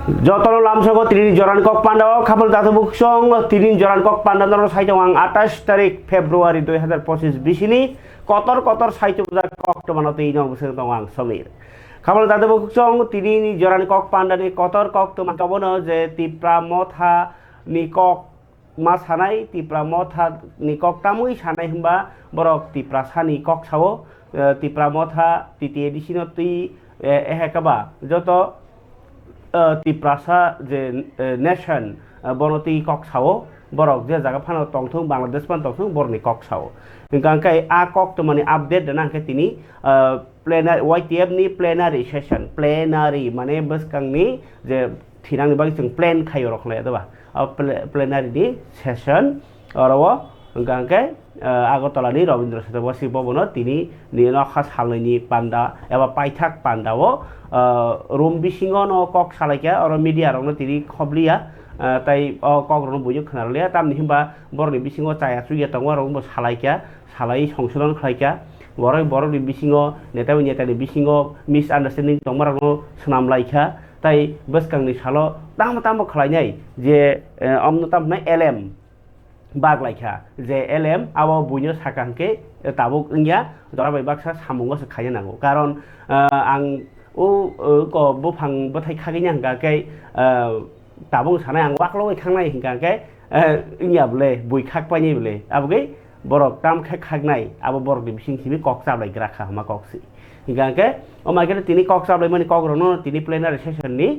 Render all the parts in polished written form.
Jotolo lamsago trini joran kok pandaw kapal datu buksong trini joran kok pandaw naro saito ang 28 tarik Februari 2025 bisini kotor saito budak kok to manote ino buseng tawang somir. Kapal datu buksong trini joran kok pandaw ni kotor kok to makabono je tipra motha ni kok mas hanai tipra motha ni kok tamui sanai himba borok tipra sani kok sawo tipra motha titi edisino ti ehekaba joto tiprasa je nation bonoti kok sawo borok je jaga phano tongthung Bangladesh pan tongthung borni kok sawo hingkang kai a kok to mani update dana ke tini plenary YTF ni plenary session plenary mane baskang ni je thirang ni bagi chung plan khayo rokhle ba plenary ni session oro hingkang kai Agartala ni Rabindra Setawasi Bhabono tini nino khas halni panda eba paithak pandao room bisingo no kok salaika oro media rong tini khoblia tai kok rong bujuk khnarlia tamni himba borni bisingo chaya suya tangwa rong bo salaika salai songsodon khlaika borni bisingo neta ni bisingo misunderstanding tongmar rong snam laika tai baskang ni salo tam khlainai je amno tamnai LM bag laika je LM abo buino sakangke tabuk ingya dora bai baksa samungo se khaya nango karon ang ko bufang bothai khagina hingga kai tabung sanai ang waklo khangnai hingga kai ingya bole bui khak pani bole abugai borok tam khagnai abo borok bising sibi kok sablai grakha ma kok si hingga kai o magere tini kok sablai mani kok rono tini plenary session ni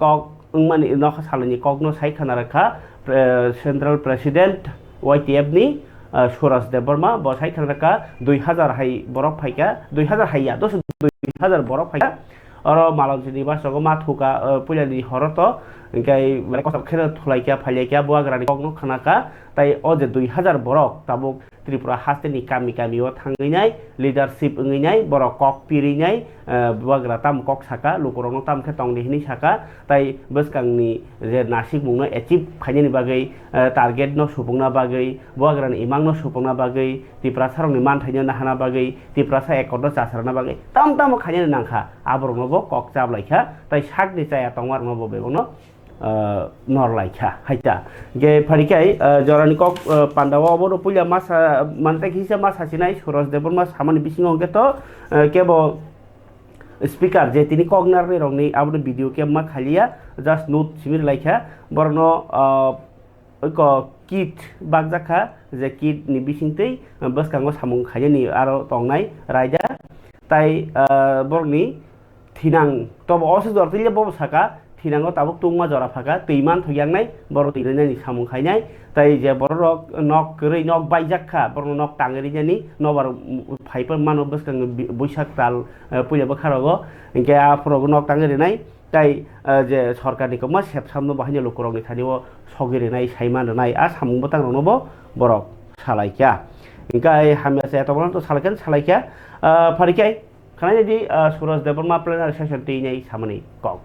kok mani no khasalani kok no sai khana rakha Central President YTF ni Suraj Devarma bosai khanraka 2000 hai borok phaika 2000 haiya 2000 borok phaika oro malonjini basogo mathuka pulani horoto ingkai melekosap khena thulaika phalaika buagrani kogno khanaka tai oje 2000 borok tabuk Tripura hasteni kami o thanginai leadership nginai borok kok pirinai buagra tam kok saka lukurong tam khe tongni hini saka tai baskangni je nasik mungno achieve khaini bagai target no supungna bagai buagrani imang no supungna bagai Tripura sarongni manthaina nahana bagai Tripura sa ekodo chasarna bagai tam khaini nangkha aborno bo kok chablaicha tai sakni chaya tongwar no bo bebono norlaika haita ge pharikai jorani kok pandawa obo puya masa mantek hisa masa sinai Suraj Devarma samani bisingo geto kebo speaker je tini kognar ni rongni abni video ke ma khalia just note simir laika borno ko kit bagjaka je kit ni bisingtei baskango samung khayani aro tongnai raida tai borni thinang tobo osu dortilya bobo saka Tinango tabuk tungma jora phaka teiman thuyangnai boro tirinai ni samung khainai tai je borok nok kri nok baijakha borno nok tangeri nobar phaipa mano baskang boisak tal puya bakharogo inke aprogo nok tangeri nai tai je sarkarni ko ma sepsamno bahanya lokorogni thaniwo sogeri nai saiman nai a samung botang ronobo borok salaikya inkai hamya se atoban to salaikya pharikai khanai di Suraj Devarma plenary session teinai samani kok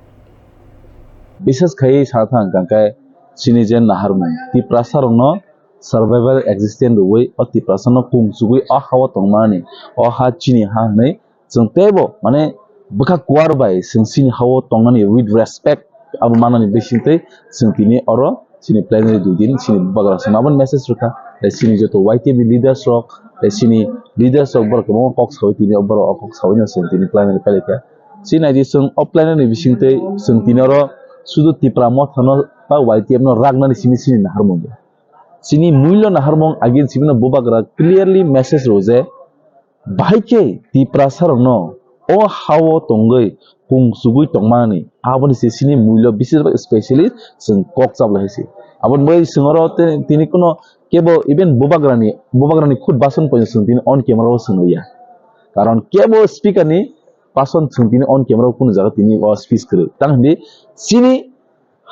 বিশেষ খাই সাথা গাঙ্কায় চিনি যেন নাহারমুং তি প্রাসারংনো survival existent রুই অ তি প্রাসারনো কুম সুগুই অ হাওয়া তংমানি অ হা চিনি হা হनै जों तेबो माने बखा कुवार बाय जों चिनि हावो तंनानि विथ रेसपेक्ट आबो मानानि बेसिंतै जों तिनि अरो चिनि प्लेनारि दुदिन चिनि बागरा सनाबन मेसेज रखा चिनि जतो YTB लीडर्स रक चिनि लीडर्स रक बरक मो कक्स हावै तिनि अबर अ कक्स हावैनो जों तिनि प्लेनारि पेलेका चिनि आइदि जों अ प्लेनारि बिसिंतै जों तिनि अरो sudu tipra mothano pa YTF no ragnani sini naharmong sini mulyo naharmong agin sibino bobagra clearly message roje baike tipra sarongno o hawo tongai kung sugui tongmani aboni sini mulyo bisis especially sing kok chabla hesi abon moi singoro tini kono kebo even bobagrani khud bason pon tini on camera singya karon kebo speaker ni pason tini on camera kuno jaga tini speech kre tang hindi sini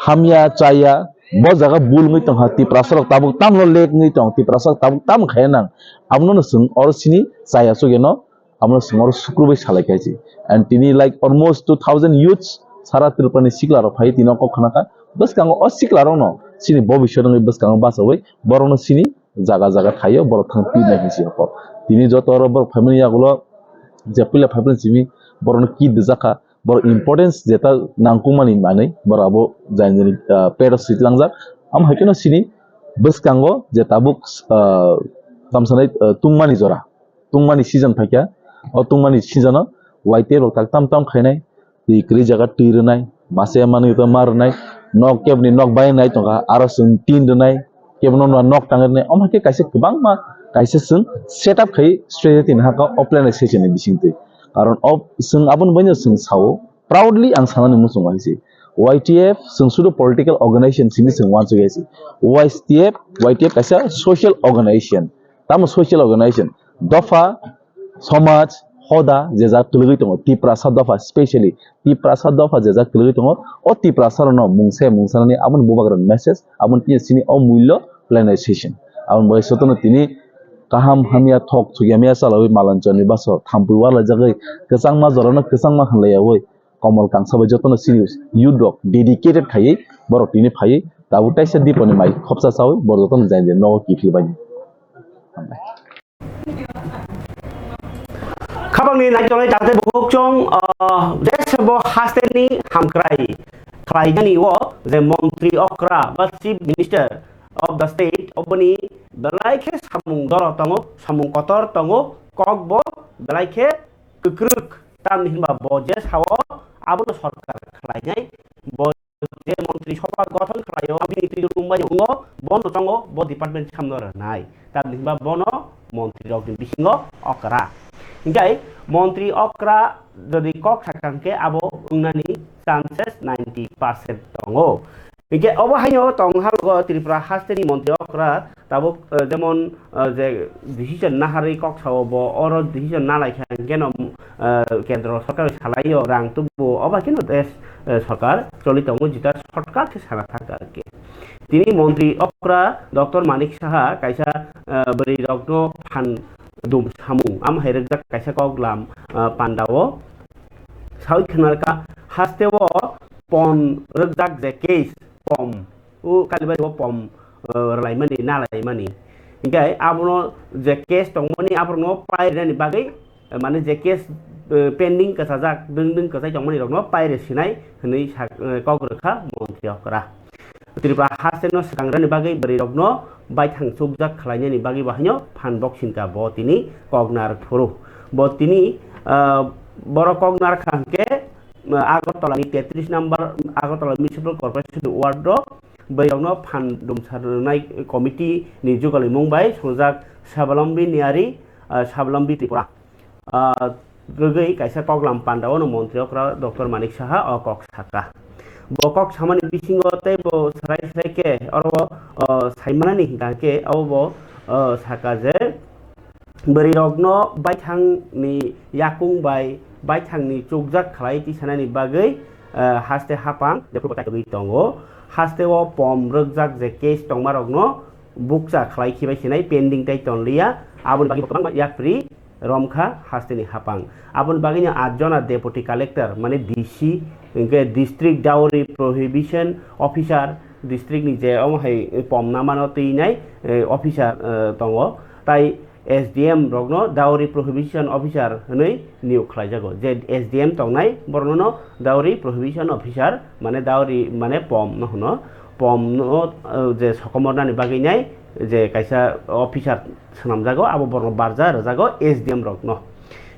hamya chaya bo jaga bul ngi tong hati prasarok tabuk tam lo lek ngi tong ti prasarok tabuk tam khayanang amno no sung or sini chaya so geno amno sung or sukrubai salai kaisi and tini like almost 2000 youths sara tripani sikla ro phai tino kok khanaka bas kang o sikla ro no sini bobishor ngi bas kang basawai borono sini jaga thayo bor thang pi na hisi ko tini joto ro bor family agulo je pila family simi borono ki djaka bor importance jeta nangkukmani manui bor abo jaini pero sitlangjak am haikeno sini bwskango je tabuk tamsanai tungmani jora tungmani season phaikya o tungmani season o waite rok tak tam tam khainai tui kri jaga tui rwnai mase mani to marnai nok kebni nok bainai tonga aro sung tin rwnai kebno nok tangnai am haike kaisa kwbangma kaisa sung setup khai strategy tin haka optimization ni bisingtui karon sung abon baino sung sao proudly ang sanani musung haisi YTF sung sudo political organization sini sung wan sugesi YTF kaisa social organization tam social organization dofa समाज hoda jejak tulugui tongo tiprasa dofa specially tiprasa dofa jejak tulugui tongo o tiprasa no mungsanani abon bubagran message abon ti sini o mullo planization abon bai sotono tini kaham hamia thok thugiamia salawi malanchani baso thampuwa lajagai kesangma jorona kesangma hanlayawoi komal kangsa bai jotono sini yudok dedicated khai borok tini phai tabu taisa diponi mai khopsa sawi borjoton jainde no kifli bani Kabangni naikjolai jate bukjong desebo hasteni hamkrai khlaijani wo the Montri Okra ba Chief Minister of the State obani belaike samung doro tongo samung kotor tongo kokbo belaike kukruk tamni hinba boje sawo abono sarkar khlaijai bo je মন্ত্রী সভা গঠন খালাयो আমি ত্রিদল মুম্বাই উঙ্গ বন tongo bo department samnor nai tamni hinba bono মন্ত্রী rokni bisingo okra Ingkai Montri Okra jadi kok sakangke abo ungnani chances 90% tongo. Ingkai obo hayo tong halgo Tripura hasteni Montri Okra tabuk jemon je decision nahari kok sawobo oro decision nalai keno kendro sarkar salayo rang tubu oba keno des sarkar choli tongo jita sarkar ke sara thakar ke. Tini Montri Okra Dr. Manik Saha kaisa beri rokno phan dum samung am hairjak kaisa koglam pandawo sawi khnarka hastewo pon rejak je case pom u kalibai pom laimani nalaimani ingkai abono je case tongmani aborno pairani bagai mane je case pending kasajak ding kasai tongmani rokno paire sinai hni kogrokha Montri Okra Tripura hasteno sakangrani bagai beri rokno baithang subjak khlainani bagi bahanyo phan boxinka bo tini kognar thuru bo tini boro kognar khangke Agartala ni 33 number Agartala Municipal Corporation Ward bai rokno phan dumsarnai committee ni jugali mungbai songjak Sabalambi Niari Sabalambi Tripura rogei kaisa koglam pandawo no Montri Okra Dr. Manik Saha o kok saka bokok samani bisingo tebo sarai ke oro saimanani hingake abo sakaje beri rokno baithang ni yakung bai baithang ni chukjak khlai ti sanani bagai haste hapang jepro ta gei tongo haste o pom rokjak je case tongma rokno bukja khlai khibai sinai pending tai tonlia abun bagi bang yakpri Romkha hasteni hapang abun baginya 8 jona deputy collector mane DC ingke district dowry prohibition officer district ni je hai pomna mano tinai officer tongo tai SDM rogno dowry prohibition officer hnei niu khlaijago je SDM tongnai bornono dowry prohibition officer mane dowry mane pom no hono pom no je sokomornani baginai je kaisa officer sanamjago abo borno barja rajago SDM rokno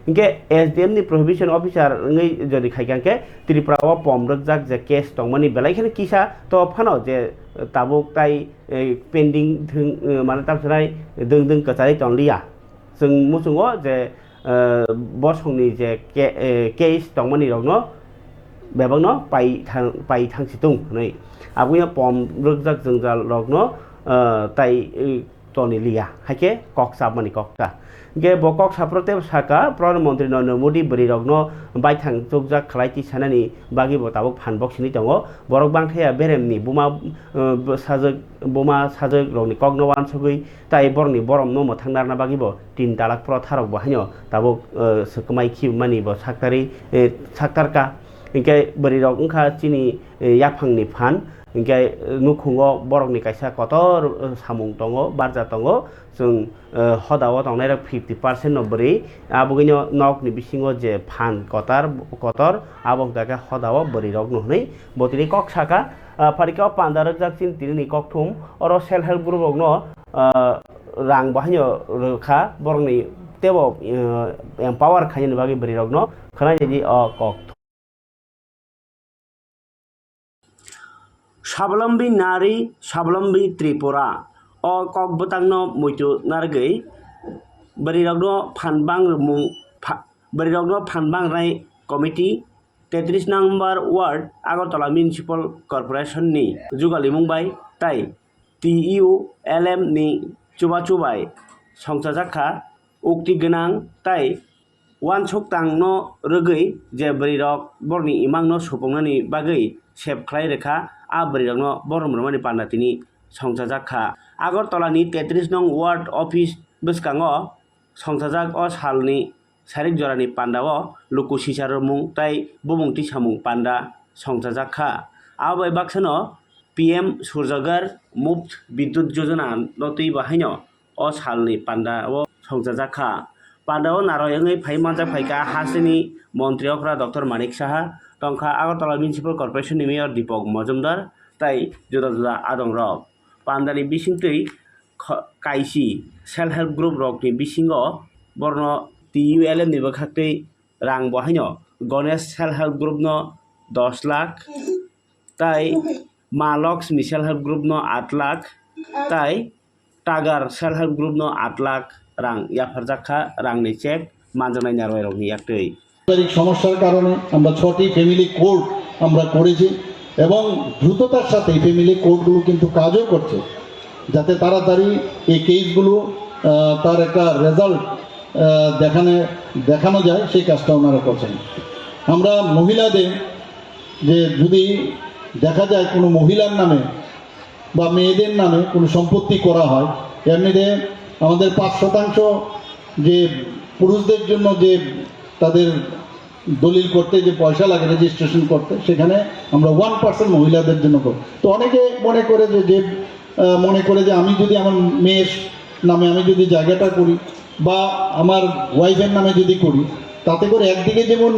ingke SDM ni prohibition officer ngai jodi khaikangke Tripura o pom rokjak je case tongmani belai khane kisa to phano je tabuk tai pending mane tamsrai ding kachai tonlia जों मुसुङो जे बसंनि जे case tongmani rokno bebangno pai thangsitung nei abuya pom rokjak jongjal rokno tai tonilia haike koksa mani kokta ge bokok saprote saka Pradhan Mantri Narendra Modi beri rokno baithang chokjak khlaiti sanani bagi botabok phanbok sini tongo borok bangthaya beremni boma sajak rokni kogno wan sogui tai borni borom no thangdarna bagi bo 3 talak pro tharok bahanyo tabok sekamai khi mani bo saktari saktarka ingke beri rok ungkha chini yakphangni phan इनके नुखुंगो बरकनि कायसा Qatar सामुं दंगो बारजा दंगो जों हदाव दंनाय 50% नबरी आबुगिनो नकनि बिसिङो जे फान Qatar आबं ताके हदाव बरि रग नहनै बतिनि कक साका फारिका पान्दारक जाकसिन तिनि ककथुम अर self help group ogno रां बाहायनो रोखा बरंनि तेबो एम्पावर खायनि बागै बरि रगनो खनायनि कक স্বাবলম্বী নারী স্বাবলম্বী ত্রিপুরা অ কক বতাংনো মইতু নারগৈ বরিরগ্ন ফানবাং মুং বরিরগ্ন ফানবাং রাই কমিটি 33 নম্বর ওয়ার্ড আগরতলা মিউনিসিপাল কর্পোরেশনनि जुगालि मुंबाय ताई TULM नि चुबाय संसाजाखा उक्ति गोनां ताई वान सक्तांनो रोगै जे बरिरग बरनि इमांनो सुफुंनायनि बागै सेबख्लाय रेखा आ बरिरगनो बरमरमानि पान्डातिनि संसाजाखा আগরতলাनि 33 नं वार्ड अफिस बसकाङो संसाजाक अ सालनि सारिक जरानि पान्डाओ लुकु सिसार मुं ताई बुमुंथि सामुं पान्डा संसाजाखा आबै बाक्सनो PM सूर्यगर मुफ्त विद्युत योजना नतै बाहायनो अ सालनि पान्डाओ संसाजाखा पान्डाओ नारयङै फाइमानजा फाइका हासिनि मन्त्रिफ्रा डक्टर मानिक साहा टंका আগরতলা मिउनिसिपाल कर्पोरेशननि मेयर दीपक मजुमदार ताई जुदा जुदा आदं रक पान्डानि बिसिंतै काइसि सेल्फ हेल्प ग्रुप रकनि बिसिङो बर्न TULM नि बखातै रां बाहायनो गणेश सेल्फ हेल्प ग्रुपनो 10 लाख ताई मा लक्ष्मी सेल्फ हेल्प ग्रुपनो 8 लाख ताई टागार सेल्फ हेल्प ग्रुपनो 8 लाख रां याफारजाखा रांनि चेक मानजानाय नारवाय रकनि याक्तै পারিবারিক সমস্যার কারণে আমরা 6টি ফ্যামিলি কোর্ট আমরা করেছি এবং দ্রুততার সাথে এই ফ্যামিলি কোর্টগুলো কিন্তু কাজও করছে যাতে তাড়াতাড়ি এই কেসগুলো তার একটা রেজাল্ট দেখানো যায় সেই কাজটা ওনারা করছেন। আমরা মহিলাদের যে যদি দেখা যায় কোনো মহিলার নামে বা মেয়েদের নামে কোনো সম্পত্তি করা হয় এমনিতে আমাদের 5% যে পুরুষদের জন্য যে তাদের দলিল করতে যে পয়সা লাগে রেজিস্ট্রেশন করতে সেখানে আমরা 1% মহিলাদের জন্য করি। তো অনেকে মনে করে যে আমি যদি আমার মেয়ের নামে আমি যদি জায়গাটা করি বা আমার ওয়াইফের নামে যদি করি তাতে করে একদিকে যেমন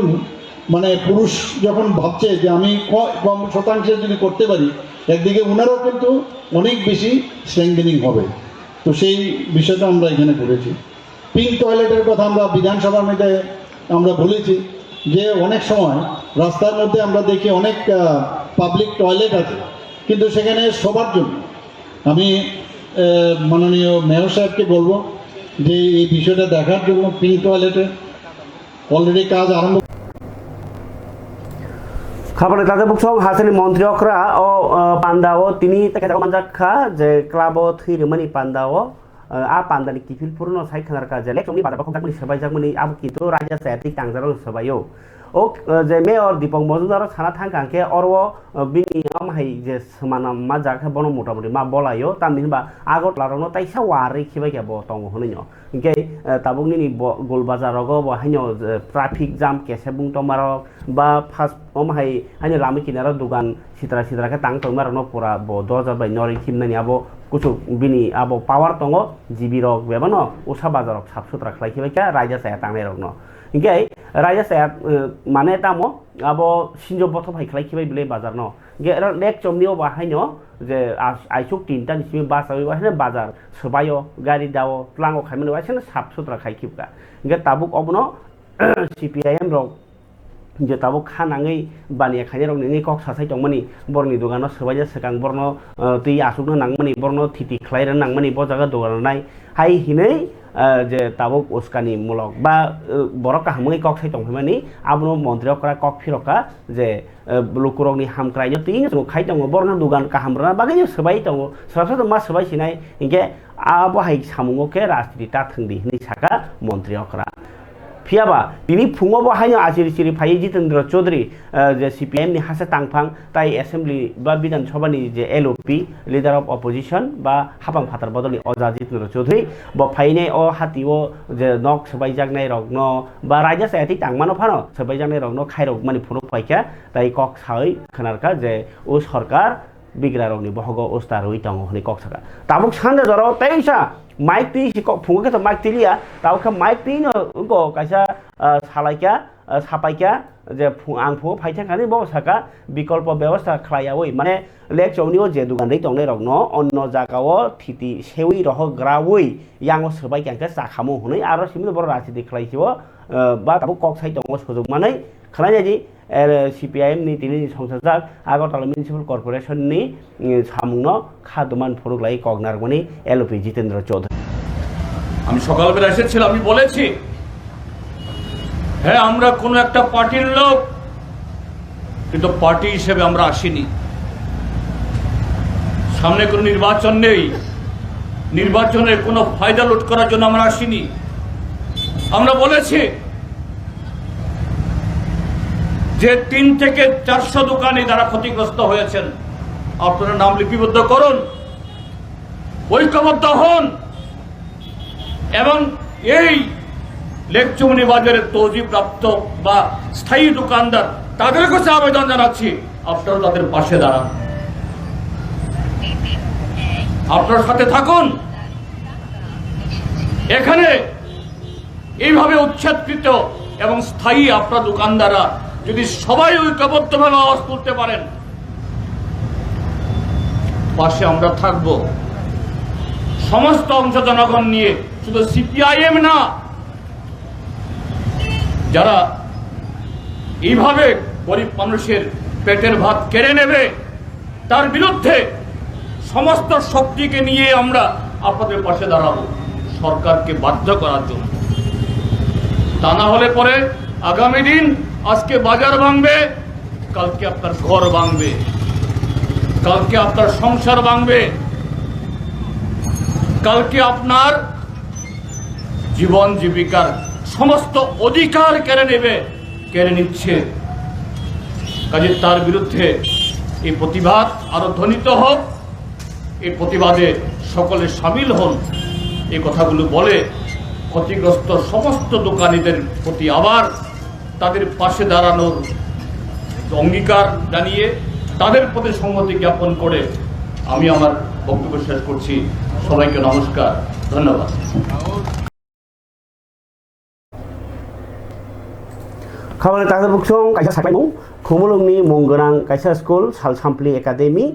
মানে পুরুষ যখন ভাবছে যে আমি কম শতাংশে যদি করতে পারি একদিকে ওনারাও কিন্তু অনেক বেশি স্ট্রেংথেনিং হবে। তো সেই বিষয়টা আমরা এখানে করেছি। পিঙ্ক টয়লেটের কথা আমরা বিধানসভার মধ্যে আমরা বলেছি যে অনেক সময় রাস্তার মধ্যে আমরা দেখি অনেক পাবলিক টয়লেট আছে কিন্তু সেখানে সবার জন্য আমি মাননীয় মেয়র সাহেবকে বলবো যে এই বিষয়টা দেখার জন্য পিঙ্ক টয়লেটের অলরেডি কাজ আরম্ভ খাবারে তাতে বুকসং হাসিনি মন্ত্রী অকরা ও পান্ডাও তিনি তাকে মানজাখা যে ক্লাব থৈরমানি পান্ডাও आ पान्दानि किफिल पुरनो साइ खनारका जेले चंनि बादा बखं जाकमनि सबाय जाकमनि आब कितो राजा सायाति तांजारो सबायो ओ जे मेयर दीपक मजुमदार साना थांकांके अरवो बिनि आमहाय जे समाना मा जाखा बनो मोटामोटी मा बलायो तामिनबा आगत लारनो ताइसा वारै खिबाय बो तंग होनैनो इनके ताबुंनि गोल बाजारगो बहायनो ट्राफिक जाम केसे बुं तमारो बा फास आमहाय हानि लामी किनारा दुकान सित्रा के तांग तमारो पुरा बो 2000 बाय नरि खिमनानि आबो कुछ बिनी आबो पावर तंगो जीबी रक बेबानो उसा बाजारक साफ सुथरा खालायखिबायका राजा साया तांनाय रकनो इनके राजा साया माने तामो आबो सिंजो बथ फाय खालायखिबाय बिले बाजारनो गे लेक चमनियो बाहायनो जे आइसुक 3टा निसिम बास आबो बाहायनो बाजार सबायो गारि दाओ प्लांगो खायमनो बाहायनो साफ सुथरा खायखिबका इनके ताबुक अबनो CPIM रक जे ताबो खानाङै बानिया खायने रक नि कक सासाय दंमोनि बरनि दुगानो सबायजा सकां बरनो तै आसुकनो नांमोनि बरनो थिति खलायरन नांमोनि ब जागा दुगाननाय हाय हिनै जे ताबुक उस्कानि मुलक बा बरक हामै कक साय दंफैमानि आबनो मन्त्रियकरा कक फिरका जे लुकुरकनि हामक्रायनो तिन जो खाय दङ बरनो दुगान काहामरना बागै सबाय दङ सरासर मा सबाय सिनाय इनके आबो हाय सामुङके राजनीति ता थंदि नि साका मन्त्रियकरा फियाबा बिनि फुङो बाहायनो आजिरि फायै जितेन्द्र चौधरी जे CPIM नि हासे तांफां ताई एसेम्बली बा विधान सभानि जे LOP लिडार अफ अपोजिशन बा हाबां फातार बदलनि अजा जितेन्द्र चौधरी ब फायनाय अ हातिओ जे नक सबाय जागनाय रगनो बा राजा सायाति तांमानो फानो सबाय जागनाय रगनो खायरक मानि फुनो फायका ताई कक साय खनारका जे ओ सरकार bigra rok ni bohogo usta rui tong honi kok saka tabuk sanda joro teisa mic ti si kok phunga ke to mic tilia tabuk mic ti no go kaisa salaika sapaika যে আংফু ফাইথা খানি ব সাকা বিকল্প ব্যবস্থা খালায়াওই মানে lake চৌনিও যে দোকান दै তংনে rock ন অন্য জায়গাও থিতি সেউই রহ গ্রাওই ইয়াঙ্গ সবাই ক্যাঙ্কে চাখামু হनै আরো সিমিল বড় রাজনীতি খালাইছিও বা তাবো কক সাই দङ সুযোগ মাनै খালাইজি সিপিআইএম नि তিনি সংসদ আগরতলা মিউনিসিপাল কর্পোরেশন नि সামুনো খাদমান ফরুকলাই কগনারগনি এলপি জিতেন্দ্র চৌধুরী আমি সকালবেলা এসেছিলাম আমি বলেছি হ্যাঁ আমরা কোন একটা পার্টির লোক কিন্তু পার্টি হিসেবে আমরা আসিনি সামনে কোনো নির্বাচন নেই নির্বাচনের কোনো ফায়দা লুট করার জন্য আমরা আসিনি আমরা বলেছি যে 3 থেকে 400 দোকানে যারা ক্ষতিগ্রস্ত হয়েছেন আপনারা নাম লিপিবদ্ধ করুন ঐক্যবদ্ধ হন এবং এই লেকচুমনি বাজারের তৌজি প্রাপ্ত বা স্থায়ী দোকানদার তাদের কাছে আবেদন জানাচ্ছি আপনারা তাদের পাশে দাঁড়ান আপনার সাথে থাকুন এখানে এইভাবে উচ্ছেদকৃত এবং স্থায়ী আপনার দোকানদাররা যদি সবাই ঐক্যবদ্ধভাবে আওয়াজ তুলতে পারেন পাশে আমরা থাকব সমস্ত অংশ জনগণ নিয়ে শুধু সিপিআইএম না যারা এইভাবে গরিব মানুষের পেটের ভাত কেড়ে নেবে তার বিরুদ্ধে সমস্ত শক্তিকে নিয়ে আমরা আপনাদের পাশে দাঁড়াবো সরকারকে বাধ্য করার জন্য তা না হলে পরে আগামী দিন আজকে বাজার ভাঙবে কালকে আপনার ঘর ভাঙবে কালকে আপনার সংসার ভাঙবে কালকে আপনার জীবন জীবিকার সমস্ত অধিকার কেড়ে নিচ্ছে কাজে তার বিরুদ্ধে এই প্রতিবাদ আরো ধ্বনিত হোক এই প্রতিবাদে সকলে সামিল হন এই কথাগুলো বলে ক্ষতিগ্রস্ত সমস্ত দোকানীদের প্রতি আবার তাদের পাশে দাঁড়ানোর অঙ্গীকার জানিয়ে তাদের প্রতি সংহতি জ্ঞাপন করে আমি আমার বক্তব্য শেষ করছি সবাইকে নমস্কার ধন্যবাদ খাবারে তাকে বুকসং কাইসা সাইমু খুমুলুংনি মুংগনাং কাইসা স্কুল সালসামপ্লি academy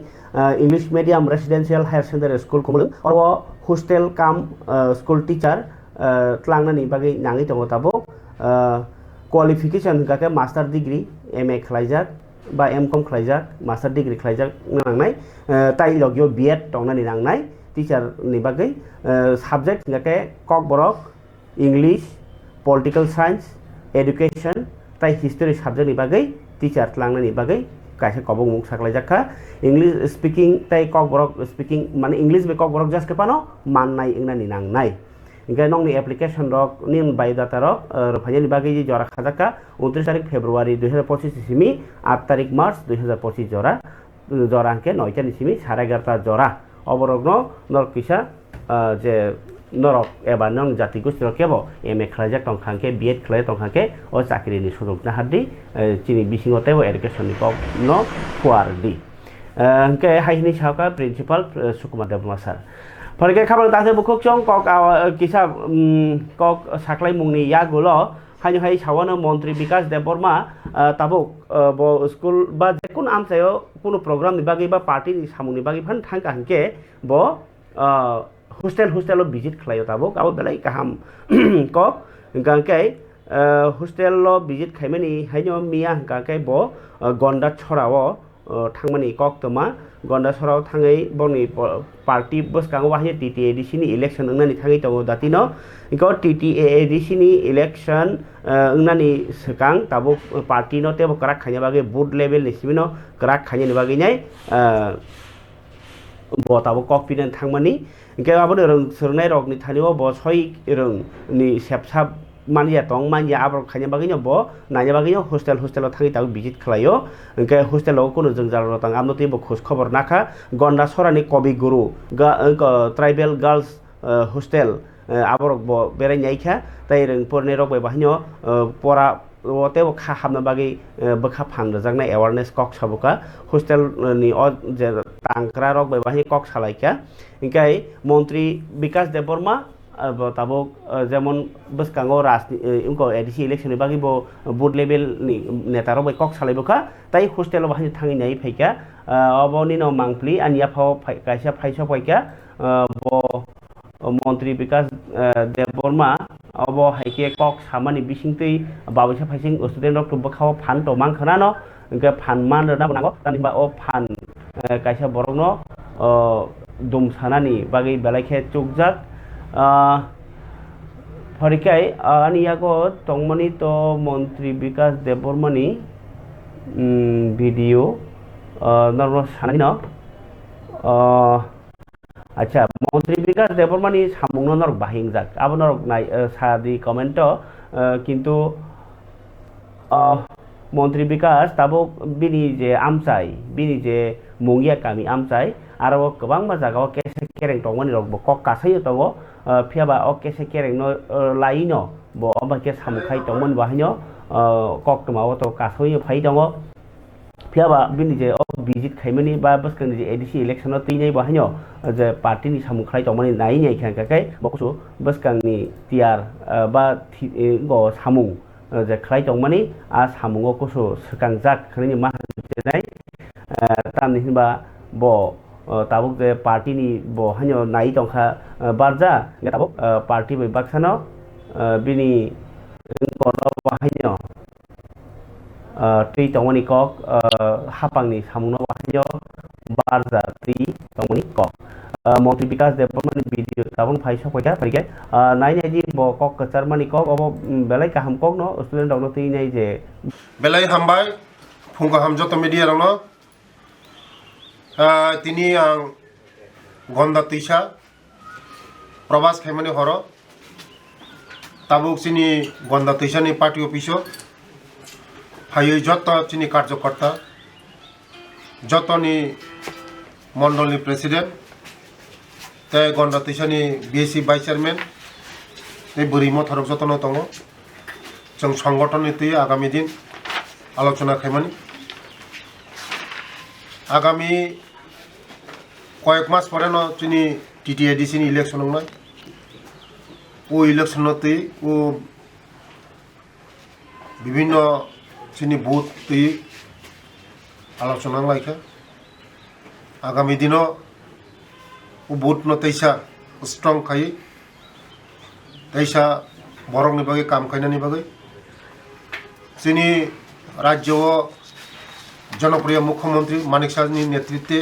English medium residential higher secondary school Khumulwng और हॉस्टेल काम school teacher tlangnani bagi nangi tongo tabo qualification hingake master degree MA khlaijak ba MCom khlaijak master degree khlaijak nangnai tai logyo B.Ed tongnani nangnai teacher ni bagi subject hingake kok borok English political science education tai history subject ni bagi teacher tlangnani bagi kaisa kobong mung saklaijakha English speaking tai kok borok speaking mane English be kok borok just ke pano mannai ingnani nangnai Ingka nong ni application rok nin biodata rok rupanya ni bagi jora khajaka 29 tarik Februari 2025 simi 8 tarik March 2025 jora angke 9 ta simi 11:30 jora oborogno nor kisa je norok eba nong jati gustir kebo MA khlajak tong khangke B.Ed khlai tong khangke o chakri ni sujog na haddi chini bisingote o education ni kok no fuar di angke haini chaka principal Sukumar Debma sir Pergi kabar tadi bukuk cong kok kisah kok saklai mungni ya gulo hanya hai cawana Menteri Bikas Deborma tabuk bo school ba jekun am sayo puno program dibagi ba party di samung dibagi pan thangka hangke bo hostel lo visit khlayo tabuk abo belai kaham kok gangkai hostel lo visit khaimani haino mia gangkai bo gonda chorao थांमानि कक तमा गन्दा सराव थाङै बनि party बसकाङो बाहाय TTADC नि election ओंनानि थाङै तंगो दातिनो eco TTADC नि इलेक्शन ओंनानि सकां ताबो पार्टी नो तेबो कराक खाnya बागे बुथ लेभेल नि सिमिनो कराक खाnya नि बागे नाय bo tabo kok pinan थांमानि इके आबो रों सोरनाय रक नि थानिओ bo सय रों नि सेपसाब manja tong manja abro khanya bagino bo nanya bagino hostel thangi tabu visit khlayo ke hostel o kono jengjar rotang amno te bo khos khobor nakha gonda sorani kobi guru tribal girls hostel aborok bo berai nyaikha tai reng porne rok bai bahino pora ote bo kha hamna bagi bokha phangrojak awareness kok sabuka hostel ni o je tangkra rok bai bahi kok salaika ingkai মন্ত্রী বিকাশ Debbarma tabuk যেমন boskango imko ADC election ni bagi bo board level ni neta rok bai kok salaiboka tai hostel o bahi thangi nai phaika oboni no mangpli ania phao kaisa phaisa paika bo মন্ত্রী বিকাশ Debbarma of হাইকে cock সামানি বিসিংতৈ বাবৈসা ফাইসিং student rock বখাও fun তো মান খানানো ইনকে fun মান রনা নাগো তানিবা ও fun কাইসা বরংनो দুম সানানি বাগै বেলাইखे চুকজাক ফরিকাই আনিয়াগো তংমনি তো মন্ত্রী বিকাশ দেববর্মানি video নরম সানানি ন আচ্ছা মন্ত্রী বিকাশ দেববর্মানি সামুংনো নরক বাহিংজাক আবো নরক নাই সাদি কমেন্ট কিন্তু মন্ত্রী বিকাশ তাবুক বিনি যে আমচাই বিনি যে মুঙ্গিয়া কামি আমচাই আরো गोबां জায়গাও কেসে কেরেং তংমানি রক কক কাসাইও দङ ফিয়াবা অ কেসে কেরেং ন Lino bo amake samukhai tongmon bahino kok tmawo to kasoi phai dङ ফিয়াবা বিনি যে ভিজিট খাইমানি বা বসকানি যে এডিসি ইলেকশন তৈনাই বাহাইনো যে পার্টিনি সামুখাই তমানি নাই নাই খানকাকাই বকসু বসকানি টিয়ার বা গো সামুং যে খাই তমানি আ সামুঙো কসু সকাংজাক খানি मा নাই তামনি হিনবা ব তাবুক যে পার্টিনি ব হাইনো নাই তংখা বারজা তাবুক party bai baksano bini kono bahaino tui tongmani kok hapangni samungno bahaino barja tui tongmani kok মন্ত্রী বিকাশ দেববর্মানি ভিডিও তাবুন ফাইসা পয়টা পারিকে নাই নাই জি ব কক কচারমানি কক অব বেলাই কাহাম কক ন স্টুডেন্ট রক তৈ নাই যে বেলাই হামবাই ফুংকা হামজত মিডিয়া রং তিনি আং গন্দা তৈসা প্রবাস খাইমানি হর তাবুক চিনি গন্দা তৈসানি পার্টি অফিসও হাই যত চিনি কার্যকর্তা যতনি মন্ডলনি প্রেসিডেন্ট তাই গন্ডা তৈসানি বিএসসি ভাইস চেয়ারম্যান এই বুড়িমো থারক যতন দङ जों সংগঠনनि তৈ আগামী দিন আলোচনা খাইমানি আগামী কয়েক মাস পরে ন চিনি টিটিএডিসি नि ইলেকশন নয় ও ইলেকশন তৈ ও বিভিন্ন চিনি বুথ তৈ আলোচনা লাইখা আগামী দিনও ও বুথ ন তৈসা স্ট্রং খাই তৈসা বরংনি বাগে কাম খাইনানি বাগে চিনি রাজ্য জনপ্রিয় মুখ্যমন্ত্রী মানিক সাহানি নেতৃত্বে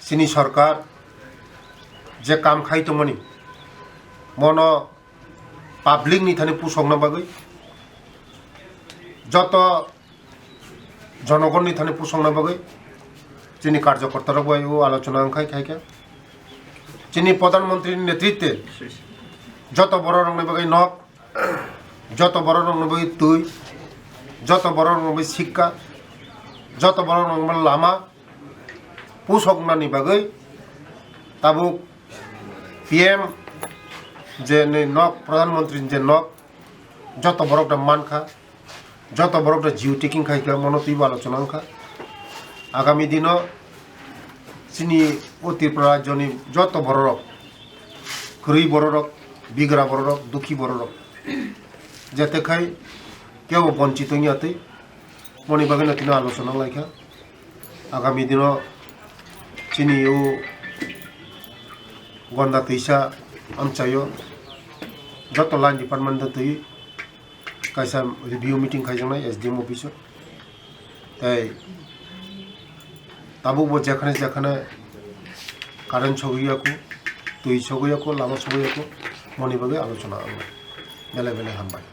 চিনি সরকার যে কাম খাইতমনি মন পাবলিক নি থানি পুসংনা বাগে যত জনগণ নি থানি পুসংনা বাগে চিনি কার্যকর্তারা বই ও আলোচনা খাই খাইকা চিনি প্রধানমন্ত্রীর নেতৃত্বে যত বড় রং বাগে নক যত বড় রং বাগে তুই যত বড় রং বাগে শিক্ষা যত বড় রং লামা পুসংনানি বাগে তাবুক পিএম যে নক প্রধানমন্ত্রী যে নক যত বড়টা মানখা যত বড়টা জিও টেকিং খাইকা মনতিব আলোচনা খা আগামী দিনও চিনি ত্রিপুরা রাজ্যনি যত বড় রক খুরুই বড় রক বিগড়া বড় রক দুঃখী বড় রক যাতে খাই কেউ বঞ্চিত ইয়াতে মনে বাগে না তিনি আলোচনা লাইখা আগামী দিনও চিনি ও গন্দা তৈসা আমচাইও যত লাইন ডিপার্টমেন্ট তৈ কাইসা রিভিউ মিটিং খাইজানাই এসডিএম অফিসও তাই তাবুক যেখানে যেখানে কারেন্ট সগৈয়াকো তুই সগৈয়াকো লামা সগৈয়াকো মনে বাগে আলোচনা বেলে বেলে হামবাই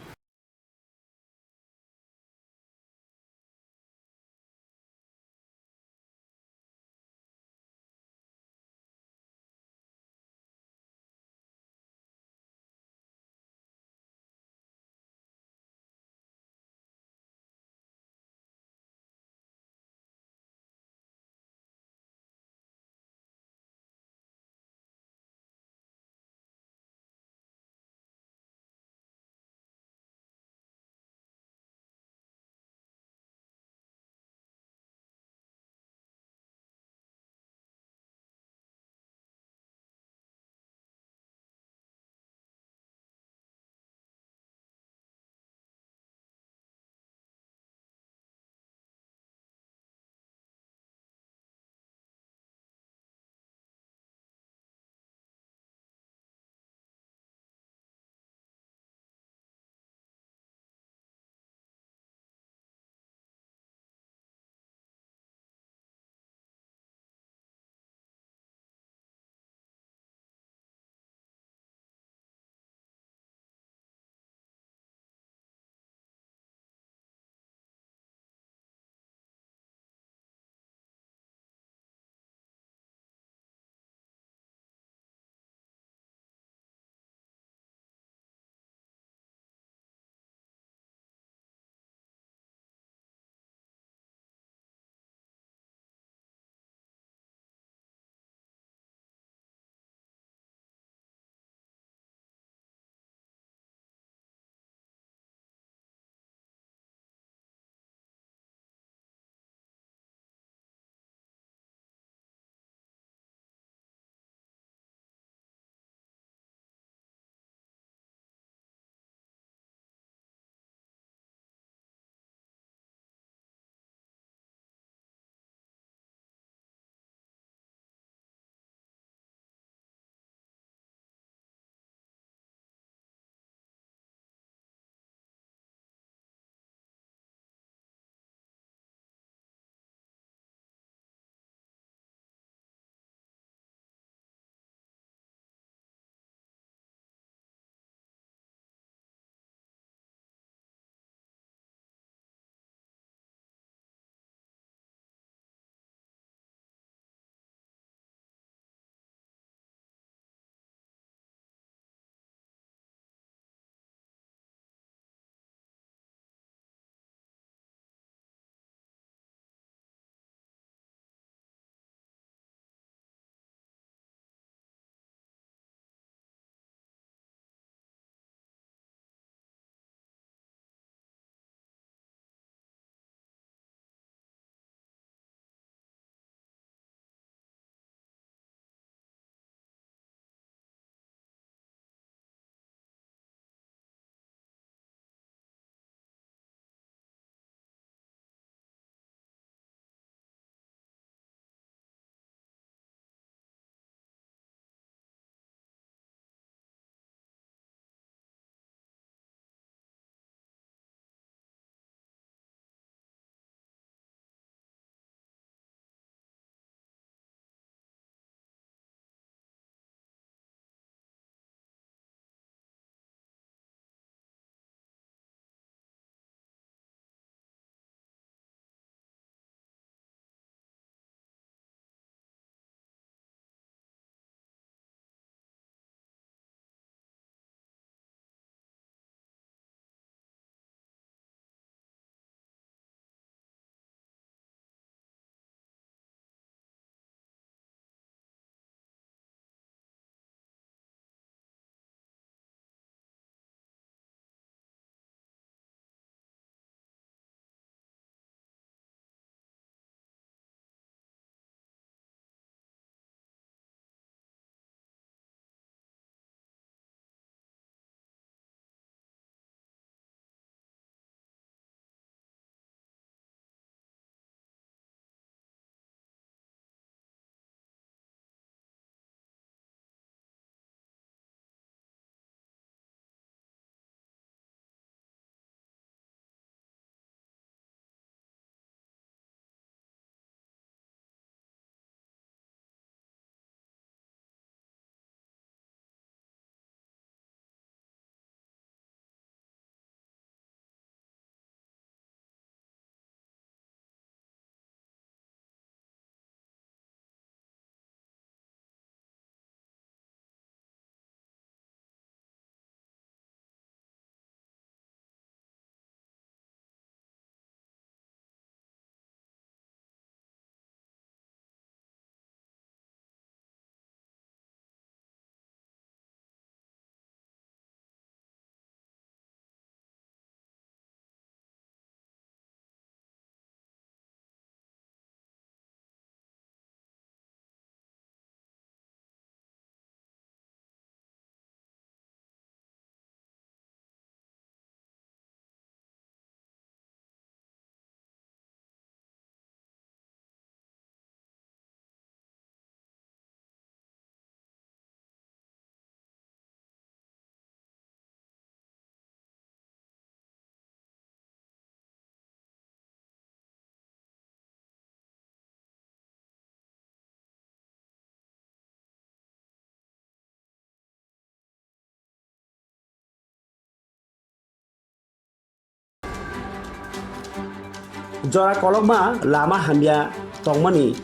jora kolokma lama hamya tongmani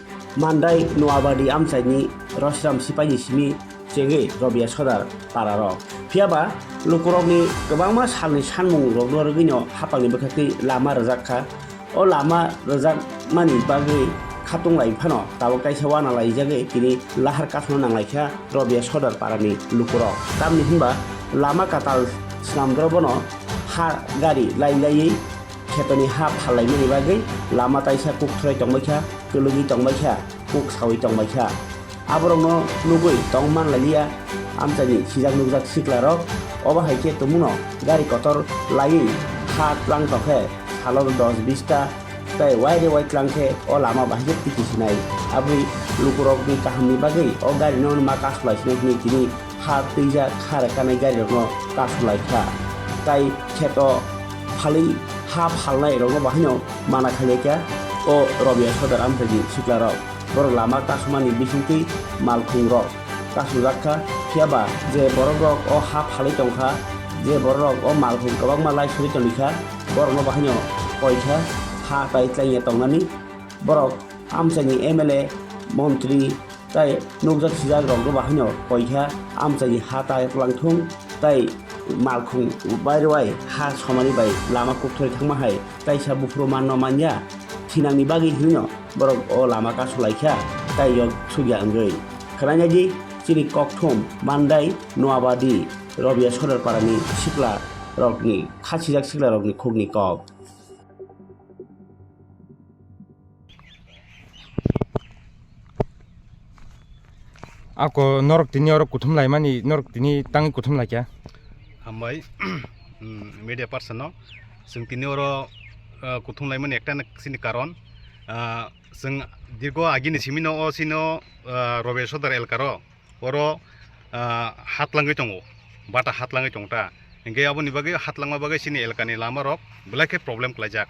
mandai noabadi amchaini rosram sipai simi chenge robia sodar pararok phiaba lukurokni gobangma salni sanmung rogno hapangni bakati lama rajakha o lama rajak mani bagi khatung lai phano tabo kaisa wana lai jage tini lahar kathno nanglaikha robia sodar parani lukurok tamni himba lama katal snamdrobono ha gari lai khetoni ha phalai bagui lama taisa kuk thrai tongbaikha kulugi tongbaikha kuk sawi tongbaikha aborokno nugui tongman lalia amchani sijak nugjak siklarok oba haike tumuno gari kotor lai ha tlang tokhe salor 10-20 ta tai waire wai klangkhe o lama bahje tikisinai abui lukurokni kahamni bagui o gari non ma kasulai sinai tini ha tija khara kanai gari rokno kasulai kha tai kheto phali ha phalnai rokno bahino mana khaleka o robia sodar amthagi siklarok bor lama kasumani bisingti malkhung rok kasujakha phiaba je borok rok o ha phali tongkha je borok rok o malkhung kobangma lai suri tongkha borokno bahino koikha ha tai tlaiye tongnani borok amchani MLA মন্ত্রী তাই নৌজাত সিজাক রং বাহিনী পয়সা আমচাই হা তাই প্লাংথুং তাই মালখুং বাইরওয়াই হা সমানি by Lama কুকথই থাংमा high তাই সা বুফ্রো মান্ন মানয়া থিনাंनि बागै हिनो बरक अ लामा कासलाइखा ताइ यग सुगिया अंगै खनायाजी चिनि ककथम मानदाय नवाबादी रबिया सदरपारानि सिक्ला रकनि खासिजाक सिक्ला रकनि खुगनि कक Ako norok tini orok kuthum lai mani norok tini tangi kuthum lai kya? Hambai media person no sing tini oro kuthum lai mani ekta sini karon sing dirgo agini simino o sino robe sodar el karo oro hatlangi tongo bata hatlangi tongta engge abo ni bagi hatlangma bagi sini el kani lama rok belake problem klajak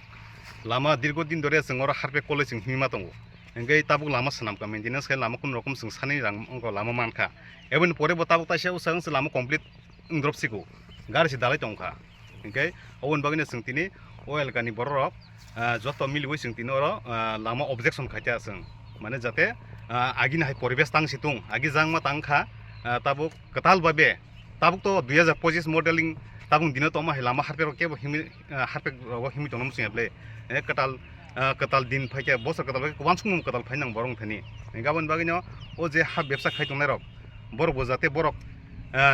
lama dirgo din dore sing oro harpe college sing hima tongo engge tabuk lama sanam ka maintenance kai lama kun rokom sing sani rang ko lama manka even pore bo tabuk tasia usang se lama complete drop siku gari si dalai tongka engge awon bagine sing tini oil kani borok joto milwoi sing tini oro lama objection khatia sing mane jate agin hai poribesh tang situng agi jangma tangkha tabuk katal babe tabuk to 2025 modeling tabung dino to ma lama harpe ro ke harpe ro himi tonam single katal din phaike bosor katal phaike wansung katal phainang borong thani gabon bagino o je ha ব্যবসা খাইtongnai rok borok bo jate borok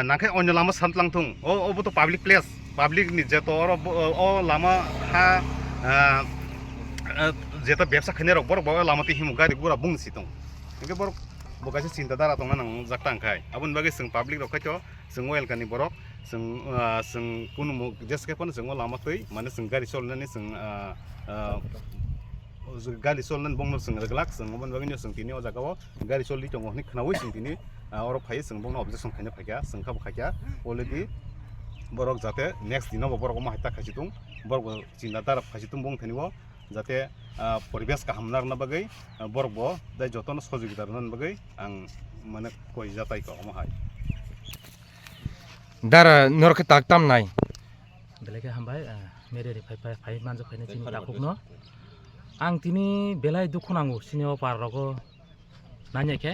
nakhai onyo lama samtlang thung o bo to public place public ni je to o lama ha jeta ব্যবসা khainai rok borok bo lama ti himu gari gura bung sitong engke borok bo kaise cinta dara tongna nang jaktang khai abon bagi sing public rok khaito sing oil kani borok sing kunu jeske pon sing lama tui mane sing gari solnani sing gali solnan bongno sing reglak sing obon bagino sing tini o jagao gari solli tongo ni khnawi sing tini oro phai sing bongno objection khaina phakya sing khab khakya already borok jate next dino borok ma hata khasitung borok cinta dar khasitung bong thaniwo jate poribesh ka hamnar na bagai borok bo dai joton sojogitar nan bagai ang mane koi jatai ko ma hai Dara norok tak tam nai. Belai hambai mere re phai manjo phaina chini dakuk no ang tini belai dukhunago sinio parrogo nanya ke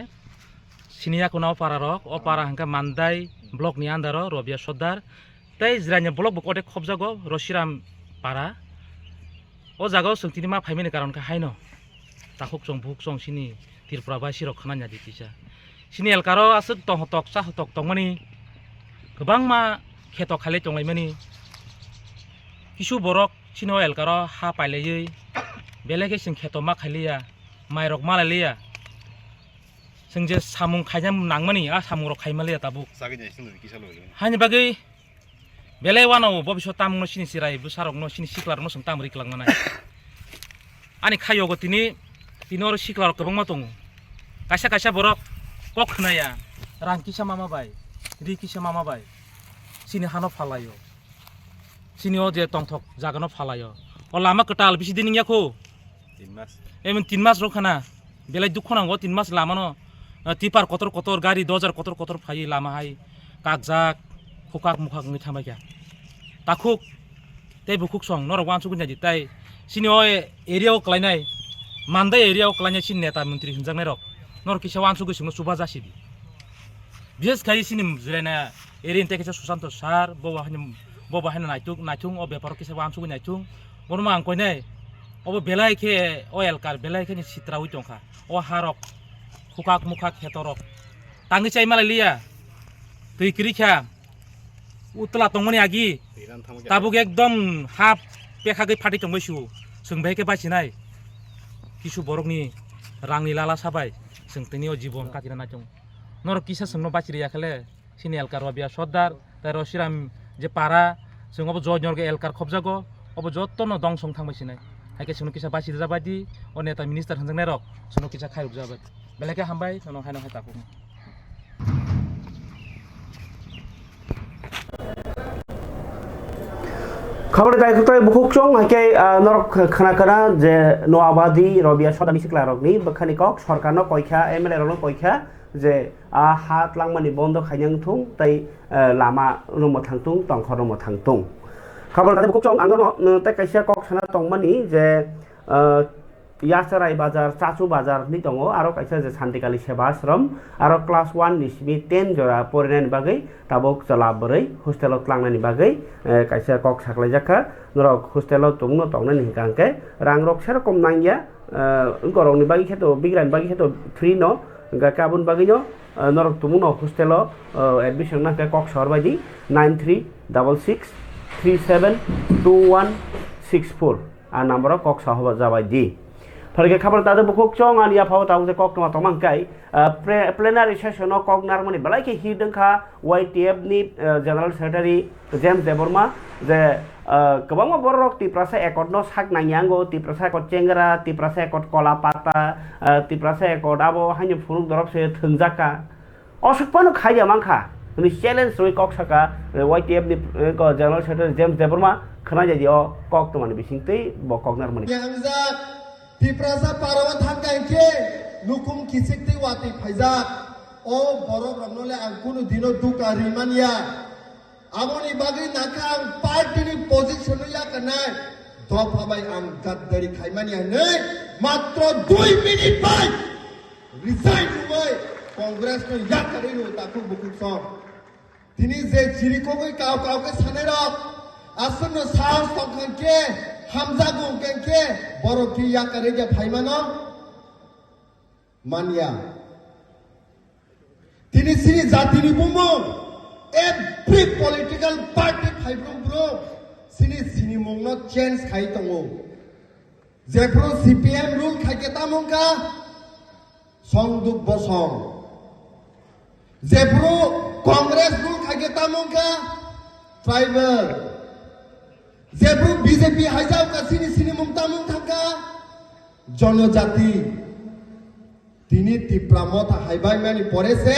sinia kuno pararok o para hangka mandai blok ni andaro robia sodar tai jranya blok bok ode khobjago rosiram para o jagao sing tini ma phaimeni karon ka haino takuk chong buk chong sini tirpura ba sirok khananya ditisa sini elkaro asuk tong hotok sa hotok tongmani gobang ma khetok khale tonglaimani kisu borok sino elkaro ha pailei belege sing kheto ma khaliya mairok malaliya sing je samung khaijam nangmani a samung rok khaimalia tabuk sagi jai sing kisalo hani bagi belai wano bobisho tamung no sini sirai busarok no sini siklar no sing tamri klang manai ani khayo go tini tinor siklar kobang ma tongu kaisa borok kok khnaya rang kisa mama bai ri kisa mama bai sini hano phalayo sini o je tongthok jagano phalayo o lama ketal bisi dining yakho 3 mas emen 3 mas rokhana belai dukkhonango 3 mas lamano tipar kotor gari 2000 kotor phai lama hai kakjak khukak mukhak ni thamai kya takhuk tei bukuk song norok wan sugun jadi tai sini area klainai manda area klainai sin neta menteri hinjangnai rok nor kisa wansu gisung suba jasibi bias kai sini jrena area inte kisa susanto sar boba hanya naitung o bepar kisa wansu naitung bonma angkoinai obo belai ke oil kar belai ke ni sitrawi tongkha o harok khukak mukhak hetorok tangi chai malalia tui kirikha utla tongmani agi tabuk ekdom hap pekhagai phati tongbaishu sungbai ke basinai kisu borokni rangni lala sabai sungtini o jibon katina nachong nor kisa sungno bachiri yakhale sini elkar wabia sodar taro siram je para sungobo jojnor ge elkar khobjago obo jottono dongsong thangbasinai haike sunu kisa basi jabadi o neta minister hanjangnai rok sunu kisa khairuk jabadi belake hambai nono haino hai tapu খবর দায়িত্ব বুকুকচং হাইকে নরক খানা যে Noabadi Rabia সদানি সিকলারকনি বখানি cock সরকারনো কয়খা MLA Rono কয়খা যে হাত লাংমানি বন্ধ খাইনাং Thuong তাই লামা রুমো থাংতুং তংখ রুমো থাংতুং খবর দায়িত্ব বুকুকচং আঙ্গনো তাই কাইসা কক সানা তংমানি যে यासराय बाजार चाचु बाजार नि दङ आरो काइसा जे शान्तिकाली सेवा आश्रम आरो क्लास 1 निसिमि 10 जरा परिनायनि बागै ताबक जलाबरै हस्टेलाव क्लांनायनि बागै काइसा कक साखलाय जाखा नरक हस्टेलाव तंनो तंनायनि हिकांके रां रक सेरकम नांगिया गरंनि बागै खेतो बिग्रानि बागै खेतो फ्री न गाकाबुन बागै न नरक तुमुनो हस्टेलाव एडमिशन नाके कक सहर बायदि 9366372164 आ नम्बराव कक सहर जाबायदि फरके खबर तादे बुकुक चोंग आनि आफाव ताउजे कक तमा तमांकाय प्लेनारि सेसनाव कक नारमनि बलाइके हिदोंखा वाइटिएफ नि जनरल सेक्रेटारि जेम्स देबरमा जे गोबां बरक तिप्रासा एकटनो साक नांयांगो तिप्रासा एकट चेंगरा तिप्रासा एकट कला पाता तिप्रासा एकट आबो हानि फुरुक दरबसे थोंजाका असुकपानो खाया मांखा नि चैलेंज रय कक साका वाइटिएफ नि जनरल सेक्रेटारि जेम्स देबरमा खना जादि अ कक तमानि बिसिंतै ब कक नारमनि Tiprasa parawan thangkaike nukum kisikti wati phaijak o borok ramnole angkunu dino duka rimania amoni bagi nakang party ni position ya kanai dopabai ang gaddari khaimania nei matro 2 minute bai resign hubai congress no ya karinu taku bukuk song tini je chirikogoi kaw ke sanerok asunno saus tongkhanke Hamza gungkenke boroki ya kareja phaimano mania tini sini jatini bumung every political party phaibrum bro sini mongno change khai tongo jepro CPM rule khaike tamongka songduk bosong jepro congress rule khaike tamongka tribal जेब्रु BJP हाइजाव का सिनी मुंगता मुंगथाका जनजाति तिनी तिप्रामथा हाइबाय मानि परे से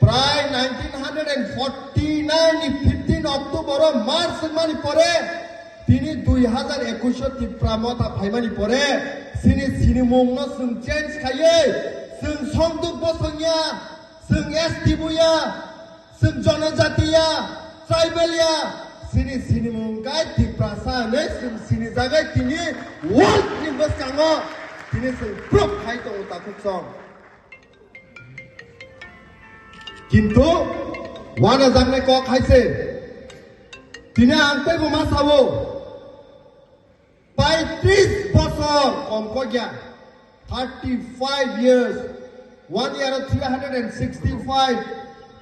प्राय 1949 नि 15 अक्टोबर मार्च मानि परे तिनी 2021 तिप्रामथा फाइमानि परे सिनी मुंगनो जों चेंज खायै जों संदुक बसंया जों एसटी बुया जों जनजातिया ट्राइबेलिया sini mungkai tiprasa ne sini jagai tini world ni baskango tini se proof khai to takuk song kintu wana jangne ko khaise tini angte buma sabo 35 বছর কম কইয়া 35 years 1 year 365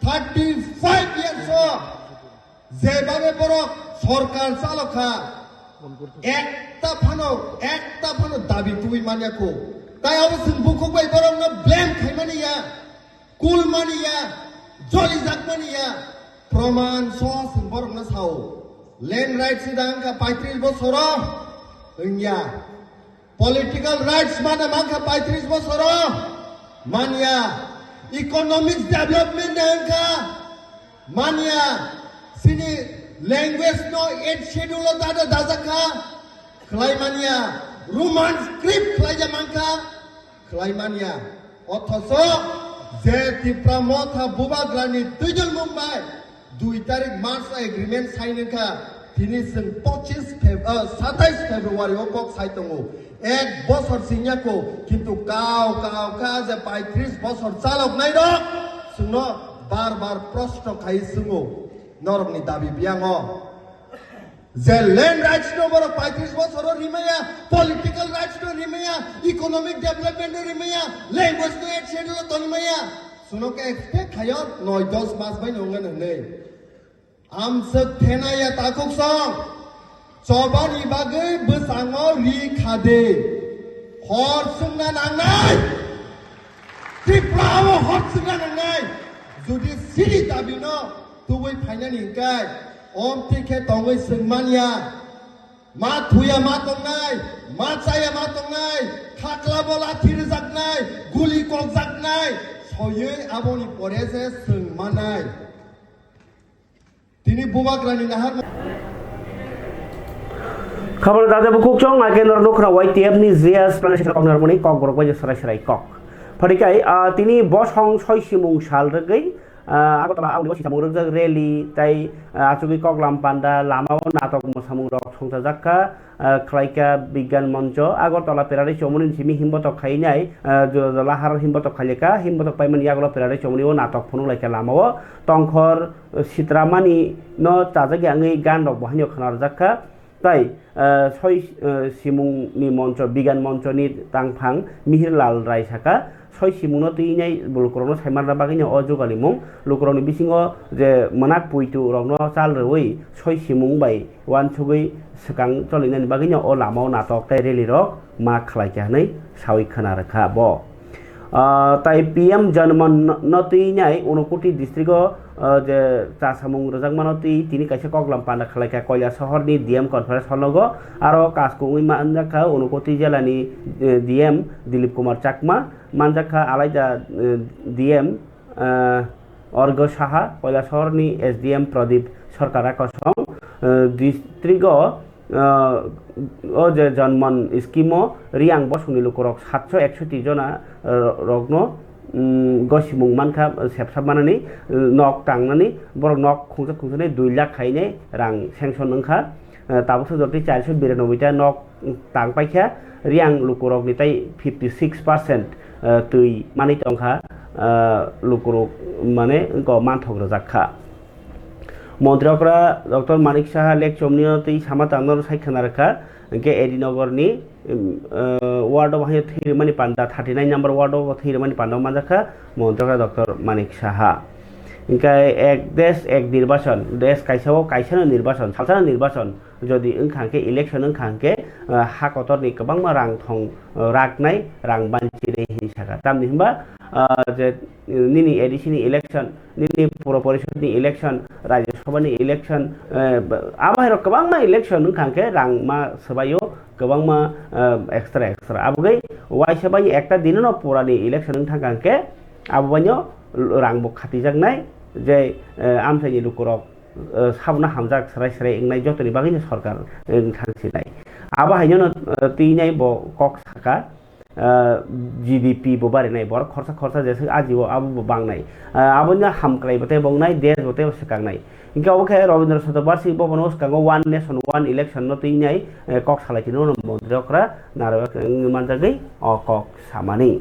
35 years যেভাবে বড় সরকার চালকা একটা Fanon দাবি তুই মানিয়াকো তাই অবশ্যই বুকুক বাই বড় না ব্লেম খাইমানিয়া কুল মানিয়া জলি জাক মানিয়া প্রমাণ সস বড় না সাও ল্যান্ড রাইটস দাঙ্কা 35 বছর ইয়া পলিটিক্যাল রাইটস মানে মাঙ্কা 35 বছর মানিয়া ইকোনমিক্স ডেভেলপমেন্ট দাঙ্কা মানিয়া sini language no 8 schedule tada dazaka klaimania roman script klaja mangka klaimania othoso je tipramotha bubagrani tujon mumbai 2 tarik march agreement sign ka তিনি जों 27 फेब्रुवारियाव कक साइतंगो एक बছर सिंयाको किंतु काव का जे 35 बছर चालक नाय दो जोंनो बार प्रश्न खाइ जोंगो नरकनि दाबि बियांगो जे लैंड राइट्स नो बर 35 बছर रिमाया पॉलिटिकल राइट्स नो रिमाया इकोनॉमिक डेवलपमेंट नो रिमाया लैंग्वेज नो एक्सेंट नो तनिमाया जोंनो के एक्सपेक्ट खायो 9-10 मास बाय नंगन नै आमसे थेनाया ताकुक सं चबानि बागै बोसाङाव रिखादे हर सोंना नांनाय त्रिपुराव हर सोंना नांनाय जुदि सिरि दाबिनो तुबै फाइनानि गाय ओम तिखे तंगै सोंमानिया मा थुया मा तंनाय मा चाया मा तंनाय खाख्ला बला थिरजाकनाय गुलि ककजाकनाय सयै आबनि परेसे सोंमानाय तिनी बुमाग्रानि नाहार खबर दादा बुकुक चong agen nor nokra YTF ni Zias planation corner moni kok borok baje sarai kok pharikai tini bosong 6 simung sal regai agotala auli samung rojak rally tai achugi kok lampanda lamao natok mosamung rok songta jakka klaika bigan moncho agotala perari chomuni simi himbotok khainai lahar himbotok khaleka himbotok paimani agolo perari chomuni o natok phonu laika lamao tongkhor sitramani no tajagi angi gan rok bahanyo khanar jakka তাই ছয় সিমুংনি মঞ্চ বিজ্ঞান মঞ্চনি তাংফাং মিহিরলাল রায় সাকা ছয় সিমুংনো তৈনাই লুকরনো সাইমারনা বাগিনো অজগালি মুং লুকরনি বিসিङो যে মনাক পুইতু রংनो চাল রই ছয় সিমুং by one ছগै सकां चलिनानि बागैनो अ लामाव नाटक ताइ रेली रक मा खालायखानै सावै खोनारखा ब ताइ पीएम जनमन नतैनाय 29 डिस्ट्रिक्ट जे चासामुं रोजाकमानति तिनि काइसे कगलाम पान्दा खालायखा कयला शहरनि डीएम कनफारेन्स हलनगो आरो कासकुङै मानजाखा 29 जिल्लानि डीएम दिलीप कुमार चाकमा मानजाखा आलायदा डीएम अर्घ साहा कयला शहरनि एसडीएम प्रदीप सरकारा कसम डिस्ट्रिक्ट जे जनमन स्कीमो रियां बसुंनि लुकरक 761 जना रगनो गसिमुं मानखा सेबसाबनानै नक टांनानै बरक नक खुंजनै 2 लाख खायनै रां सेंसन नोंखा ताबुसो जति 492 ता नक टांपाइखा रियां लुकरकनि ताइ 56% तै मानै टंखा लुकरक माने ग मानथक रजाखा मन्त्रीफोरा डॉक्टर मानिक साहा लेक चमनियति सामा तांनर साइखनारखा के एडिनगरनि वार्ड बाहाय थैरमानि पान्दा 39 नम्बर वार्ड थैरमानि पान्दा माजाखा मन्त्रीफोरा डॉक्टर मानिक साहा इनका एक देश एक निर्वाचन देश काइसाव काइसानो निर्वाचन सालसानो निर्वाचन जदि ओंखांके इलेक्शन ओंखांके हाकतरनि गोबां रां थं राखनाय रां बान्थिनाय हिसाखा तामनि होनबा जे निनि एडिसिनि इलेक्शन निनि पुर परिषदनि इलेक्शन राज्य सभानि इलेक्शन आबाहिर गोबां इलेक्शन ओंखांके रां मा सबायो गोबां एक्सट्रा आबगै वाइसबाय एकटा दिननो पुरानि इलेक्शन ओंखांके आबबायो रां बो खातिजाकनाय जे आमसाइनि लुकरक साबना हामजाक सराय एंनाय जतनि बागैनो सरकार थांसिनाय आबाहायनो तीनाय ब कक साका जीडीपी बो बारायनाय बर खरसा जेसे आजीव आबो बांनाय आबोनो हामक्राय बते बंनाय देश बते सकांनाय इनका ओखे रविन्द्र सतबारसी बबनो सकांगो वन नेशन वन इलेक्शन न तीनाय कक सालायथिनो मन्त्रीफोरा नारो मानजागै अ कक सामानि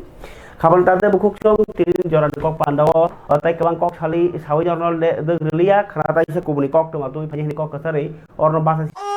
खाबल ताते बुकुक सं तिन जरा कक पान्दाव ताइ गोबां कक सालि सावै जरनल दे गोलिया खाना ताइसे कुबनि कक दङ तुइ फानि कक कसारै अर्न बासा